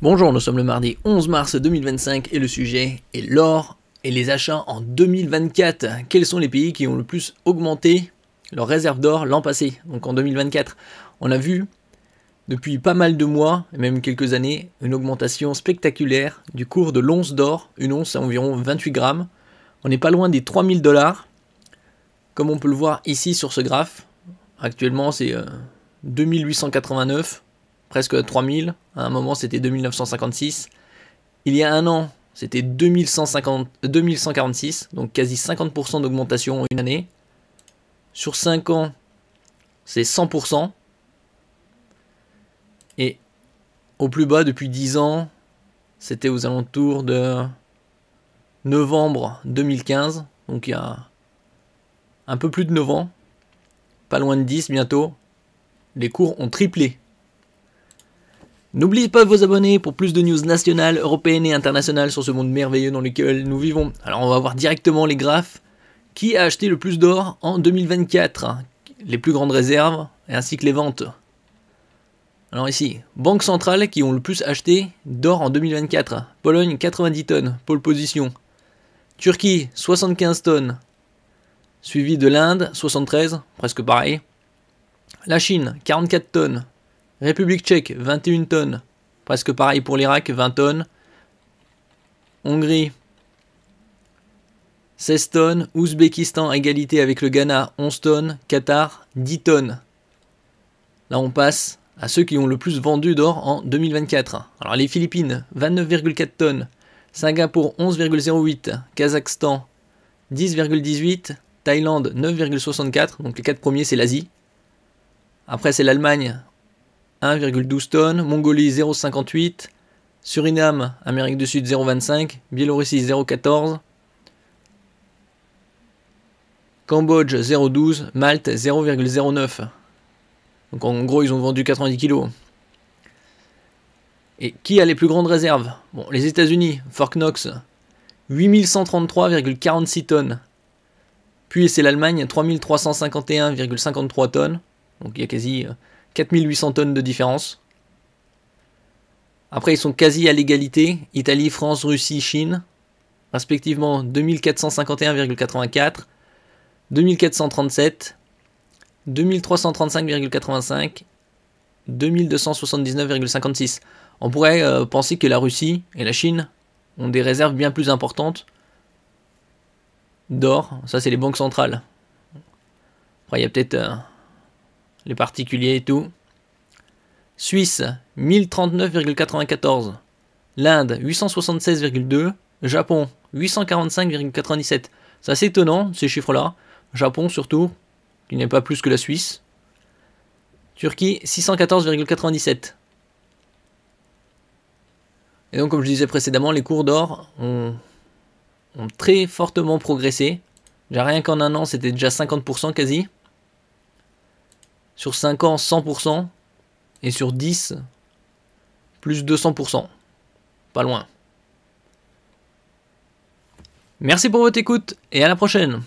Bonjour, nous sommes le mardi 11 mars 2025 et le sujet est l'or et les achats en 2024. Quels sont les pays qui ont le plus augmenté leurs réserves d'or l'an passé, donc en 2024? On a vu depuis pas mal de mois, et même quelques années, une augmentation spectaculaire du cours de l'once d'or. Une once, c'est environ 28 grammes. On n'est pas loin des 3000 $, comme on peut le voir ici sur ce graphe. Actuellement, c'est 2889. Presque 3000, à un moment c'était 2956. Il y a un an, c'était 2146, donc quasi 50% d'augmentation en une année. Sur 5 ans, c'est 100%. Et au plus bas, depuis 10 ans, c'était aux alentours de novembre 2015. Donc il y a un peu plus de 9 ans, pas loin de 10 bientôt. Les cours ont triplé. N'oubliez pas de vous abonner pour plus de news nationales, européennes et internationales sur ce monde merveilleux dans lequel nous vivons. Alors on va voir directement les graphes. Qui a acheté le plus d'or en 2024? Les plus grandes réserves ainsi que les ventes. Alors ici, banques centrales qui ont le plus acheté d'or en 2024. Pologne 90 tonnes, pole position. Turquie 75 tonnes. Suivi de l'Inde 73, presque pareil. La Chine 44 tonnes. République tchèque, 21 tonnes. Presque pareil pour l'Irak, 20 tonnes. Hongrie, 16 tonnes. Ouzbékistan, à égalité avec le Ghana, 11 tonnes. Qatar, 10 tonnes. Là, on passe à ceux qui ont le plus vendu d'or en 2024. Alors, les Philippines, 29,4 tonnes. Singapour, 11,08. Kazakhstan, 10,18. Thaïlande, 9,64. Donc, les 4 premiers, c'est l'Asie. Après, c'est l'Allemagne, 1,12 tonnes, Mongolie 0,58, Suriname, Amérique du Sud 0,25, Biélorussie 0,14, Cambodge 0,12, Malte 0,09. Donc en gros ils ont vendu 90 kilos. Et qui a les plus grandes réserves? Bon, les États-Unis, Fort Knox, 8133,46 tonnes. Puis c'est l'Allemagne, 3351,53 tonnes. Donc il y a quasi 4800 tonnes de différence. Après, ils sont quasi à l'égalité. Italie, France, Russie, Chine. Respectivement 2451,84, 2437, 2335,85, 2279,56. On pourrait penser que la Russie et la Chine ont des réserves bien plus importantes d'or. Ça, c'est les banques centrales. Après, il y a peut-être les particuliers et tout. Suisse, 1039,94. L'Inde, 876,2. Japon, 845,97. C'est assez étonnant, ces chiffres-là. Japon, surtout, qui n'est pas plus que la Suisse. Turquie, 614,97. Et donc, comme je disais précédemment, les cours d'or ont très fortement progressé. Déjà, rien qu'en un an, c'était déjà 50% quasi. Sur 5 ans, 100%. Et sur 10, plus 200%. Pas loin. Merci pour votre écoute et à la prochaine.